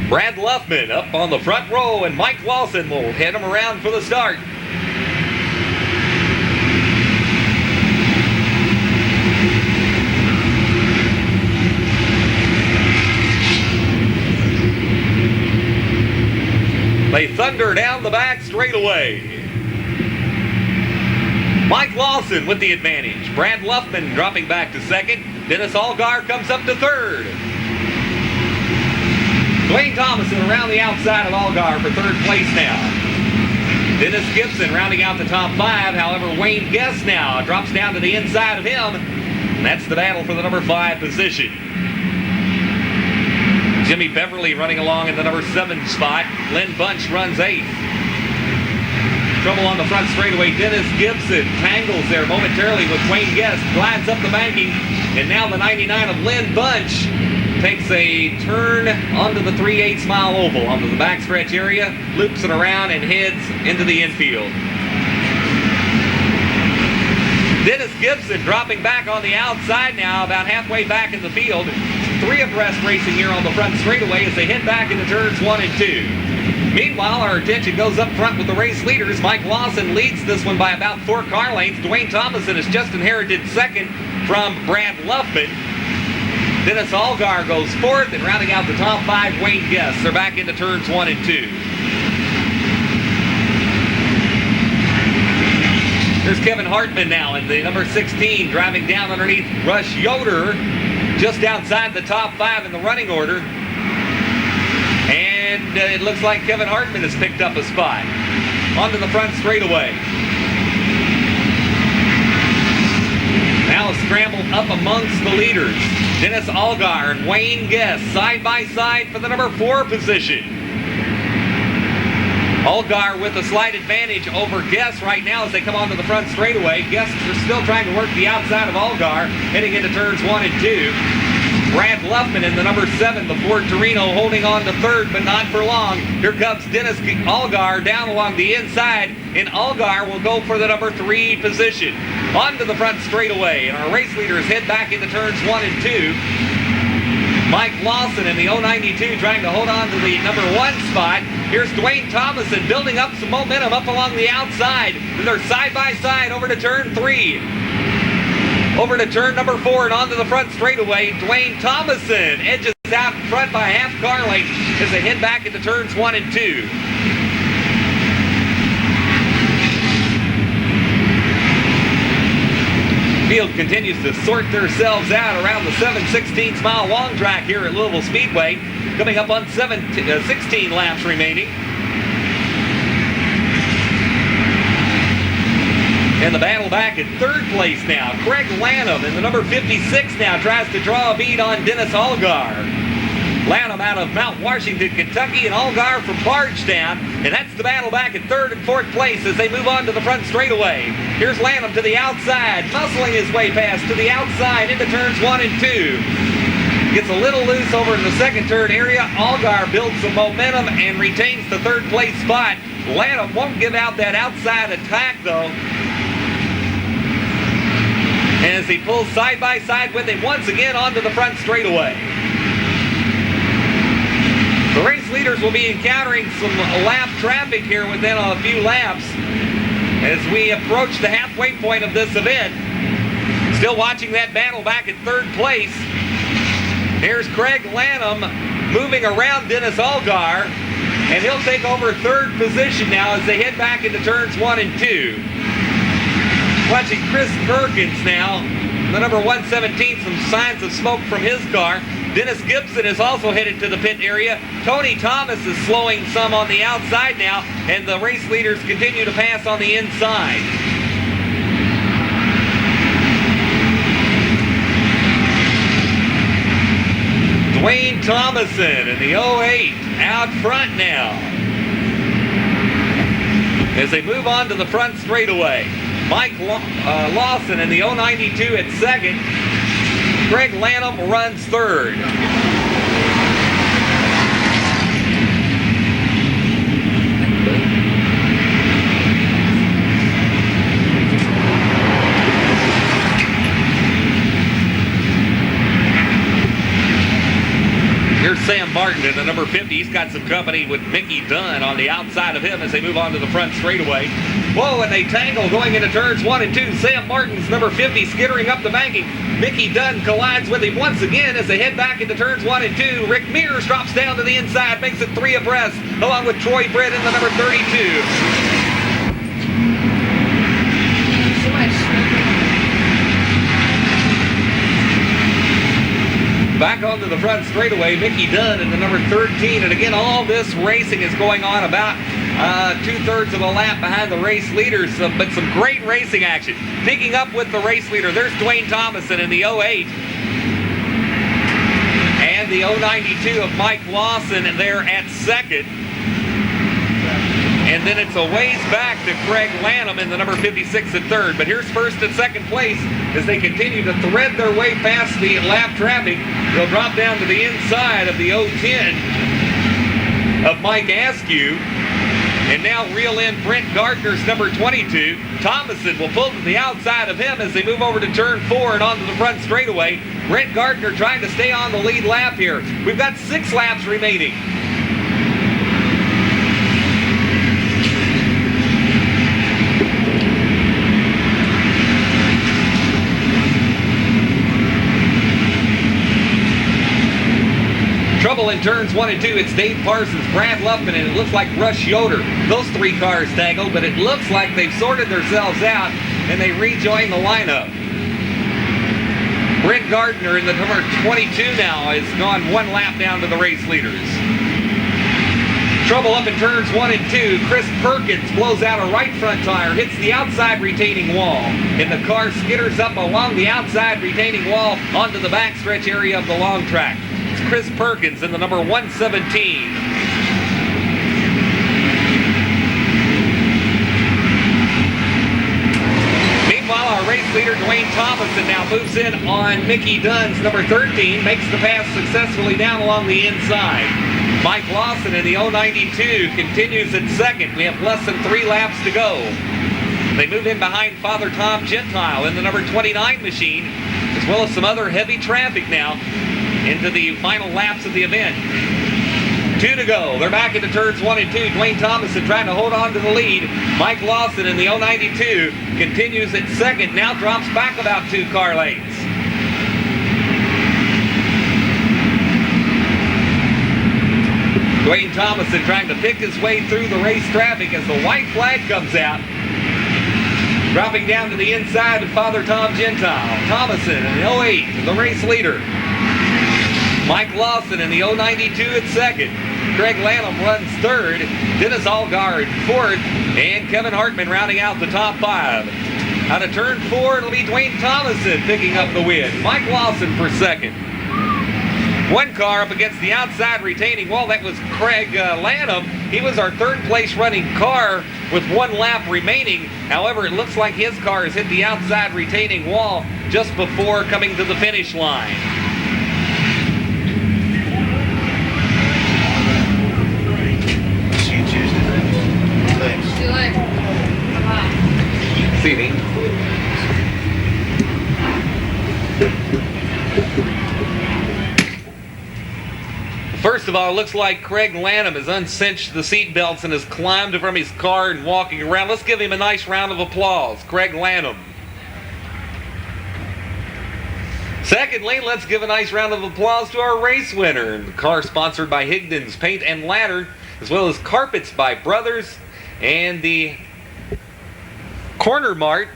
Brad Luffman up on the front row, and Mike Lawson will head him around for the start. They thunder down the back straightaway. Mike Lawson with the advantage. Brad Luffman dropping back to second. Dennis Allgar comes up to third. Dwayne Thomason around the outside of Allgar for third place now. Dennis Gibson rounding out the top five. However, Wayne Guest now drops down to the inside of him. And that's the battle for the number 5 position. Jimmy Beverly running along in the number 7 spot. Len Bunch runs 8th. Trouble on the front straightaway. Dennis Gibson tangles there momentarily with Wayne Guest. Glides up the banking. And now the 99 of Len Bunch takes a turn onto the 3/8 mile oval, onto the backstretch area, loops it around and heads into the infield. Dennis Gibson dropping back on the outside now, about halfway back in the field. 3 abreast racing here on the front straightaway as they head back into turns 1 and 2. Meanwhile, our attention goes up front with the race leaders. Mike Lawson leads this one by about 4 car lengths. Dwayne Thomason has just inherited second from Brad Luffman. Dennis Allgar goes fourth, and rounding out the top 5, Wayne Guest. They're back into turns 1 and 2. There's Kevin Hartman now in the number 16, driving down underneath Rush Yoder, just outside the top 5 in the running order. And it looks like Kevin Hartman has picked up a spot. Onto the front straightaway. Now a scramble up amongst the leaders. Dennis Allgar and Wayne Guest side by side for the number 4 position. Allgar with a slight advantage over Guest right now as they come onto the front straightaway. Guest are still trying to work the outside of Allgar, heading into turns 1 and 2. Brad Luffman in the number 7, the Ford Torino, holding on to third, but not for long. Here comes Dennis Allgar down along the inside, and Allgar will go for the number 3 position. Onto the front straightaway, and our race leaders head back into turns 1 and 2. Mike Lawson in the 092 trying to hold on to the number 1 spot. Here's Dwayne Thomason building up some momentum up along the outside. And they're side by side over to turn 3. Over to turn number 4 and onto the front straightaway. Dwayne Thomason edges out in front by half car length as they head back into turns 1 and 2. Field continues to sort themselves out around the 7/16 mile long track here at Louisville Speedway, coming up on 16 laps remaining. And the battle back in third place now. Craig Lanham in the number 56 now tries to draw a bead on Dennis Allgar. Lanham out of Mount Washington, Kentucky, and Allgar from Bardstown. And that's the battle back in third and fourth place as they move on to the front straightaway. Here's Lanham to the outside, muscling his way past to the outside into turns 1 and 2. Gets a little loose over in the second turn area. Allgar builds some momentum and retains the third place spot. Lanham won't give out that outside attack though, as he pulls side by side with him once again onto the front straightaway. The race leaders will be encountering some lap traffic here within a few laps as we approach the halfway point of this event. Still watching that battle back in third place. Here's Craig Lanham moving around Dennis Allgar, and he'll take over third position now as they head back into turns 1 and 2. Watching Chris Perkins now, the number 117, some signs of smoke from his car. Dennis Gibson is also headed to the pit area. Tony Thomas is slowing some on the outside now, and the race leaders continue to pass on the inside. Dwayne Thomason in the 08 out front now as they move on to the front straightaway. Mike Lawson in the 092 at second. Craig Lanham runs third. Here's Sam Barr Martin in the number 50. He's got some company with Mickey Dunn on the outside of him as they move on to the front straightaway. Whoa, and they tangle going into turns 1 and 2. Sam Martin's number 50 skittering up the banking. Mickey Dunn collides with him once again as they head back into turns 1 and 2. Rick Mears drops down to the inside, makes it 3 abreast, along with Troy Britt in the number 32. Back onto the front straightaway, Mickey Dunn in the number 13. And again, all this racing is going on about 2/3 of a lap behind the race leaders, but some great racing action. Picking up with the race leader, there's Dwayne Thomason in the 08. And the 092 of Mike Lawson there at second. And then it's a ways back to Craig Lanham in the number 56 at third. But here's first and second place as they continue to thread their way past the lap traffic. They'll drop down to the inside of the 010 of Mike Askew. And now reel in Brent Gardner's number 22. Thomason will pull to the outside of him as they move over to turn 4 and onto the front straightaway. Brent Gardner trying to stay on the lead lap here. We've got 6 laps remaining. Trouble in turns 1 and 2. It's Dave Parsons, Brad Luffman, and it looks like Rush Yoder. Those 3 cars tangled, but it looks like they've sorted themselves out and they rejoin the lineup. Brent Gardner in the number 22 now has gone 1 lap down to the race leaders. Trouble up in turns 1 and 2. Chris Perkins blows out a right front tire, hits the outside retaining wall, and the car skitters up along the outside retaining wall onto the backstretch area of the long track. It's Chris Perkins in the number 117. Meanwhile, our race leader, Dwayne Thomason, now moves in on Mickey Dunn's number 13, makes the pass successfully down along the inside. Mike Lawson in the 092 continues at second. We have less than 3 laps to go. They move in behind Father Tom Gentile in the number 29 machine, as well as some other heavy traffic now into the final laps of the event. 2 to go. They're back into turns 1 and 2. Dwayne Thomason trying to hold on to the lead. Mike Lawson in the 092 continues at second, now drops back about 2 car lengths. Dwayne Thomason trying to pick his way through the race traffic as the white flag comes out. Dropping down to the inside of Father Tom Gentile. Thomason in the 08, the race leader. Mike Lawson in the 092 at second. Craig Lanham runs third. Dennis Allgard fourth. And Kevin Hartman rounding out the top 5. Out of turn 4, it'll be Dwayne Thomason picking up the win. Mike Lawson for second. 1 car up against the outside retaining wall. That was Craig Lanham. He was our 3rd place running car with 1 lap remaining. However, it looks like his car has hit the outside retaining wall just before coming to the finish line. Seating. First of all, it looks like Craig Lanham has uncinched the seat belts and has climbed from his car and walking around. Let's give him a nice round of applause. Craig Lanham. Secondly, let's give a nice round of applause to our race winner. The car sponsored by Higdon's Paint and Ladder, as well as Carpets by Brothers, and the Corner Mart